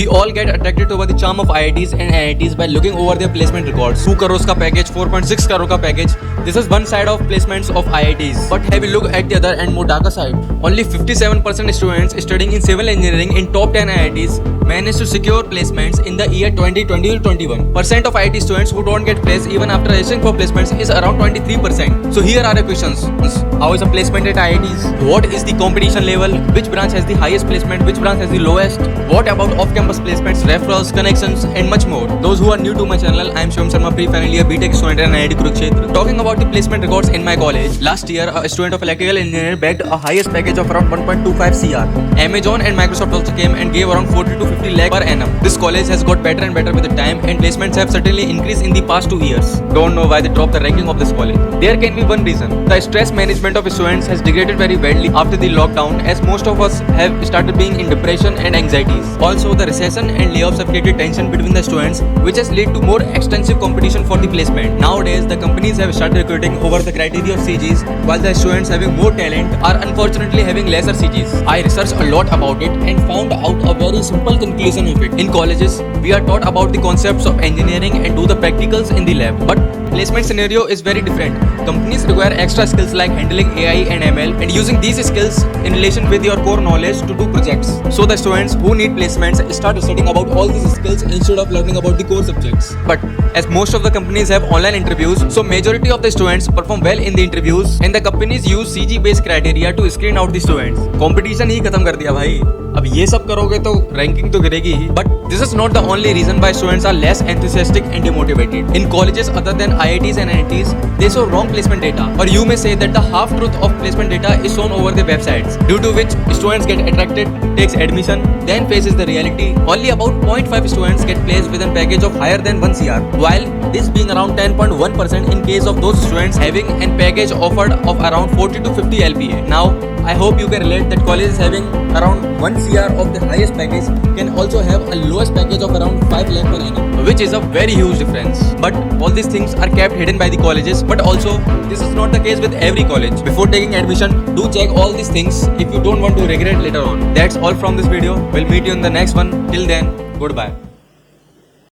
We all get attracted to the charm of IITs and NITs by looking over their placement records. 2 crores का package, 4.6 crore का package. This is one side of placements of IITs. But have a look at the other and more darker side. Only 57% students studying in civil engineering in top 10 IITs managed to secure placements in the year 2020-21. Percent of IIT students who don't get placed even after registering for placements is around 23%. So here are the questions. How is the placement at IITs? What is the competition level? Which branch has the highest placement? Which branch has the lowest? What about off-campus placements, referrals, connections, and much more? Those who are new to my channel, I am Shivam Sharma, pre-final year BTech student at IIT Kurukshetra. Talking about the placement records in my college, last year a student of electrical engineering bagged a highest package of around 1.25 CR. Amazon and Microsoft also came and gave around 40 to 50 lakh per annum. This college has got better and better with the time, and placements have certainly increased in the past 2 years. Don't know why they dropped the ranking of this college. There can be one reason. The stress management of students has degraded very badly after the lockdown, as most of us have started being in depression and anxieties. Also, the recession and layoffs have created tension between the students, which has led to more extensive competition for the placement. Nowadays, the companies have started recruiting over the criteria of CGs, while the students having more talent are unfortunately having lesser CGs. I researched a lot about it and found out a very simple conclusion of it. In colleges, we are taught about the concepts of engineering and do the practicals in the lab. But placement scenario is very different. Companies require extra skills like handling AI and ML and using these skills in relation with your core knowledge to do projects. So the students who need placements start studying about all these skills instead of learning about the core subjects. But as most of the companies have online interviews, so majority of the students perform well in the interviews, and the companies use CG based criteria to screen out the students. Competition ही खत्म कर दिया भाई. अब ये सब करोगे तो ranking तो गिरेगी ही. But this is not the only reason why students are less enthusiastic and demotivated. In colleges other than IITs and NITs, they show wrong placement data, or you may say that the half truth of placement data is shown over the websites, due to which students get attracted, takes admission, then faces the reality. Only about 0.5 students get placed with a package of higher than 1 CR, while this being around 10.1% in case of those students having a package offered of around 40 to 50 LPA. Now, I hope you can relate that colleges having around 1 CR of the highest package can also have a lowest package of around 5 lakh per annum, which is a very huge difference. But all these things are kept hidden by the colleges, but also this is not the case with every college. Before taking admission, do check all these things if you don't want to regret later on. That's all from this video. We'll meet you in the next one. Till then, goodbye.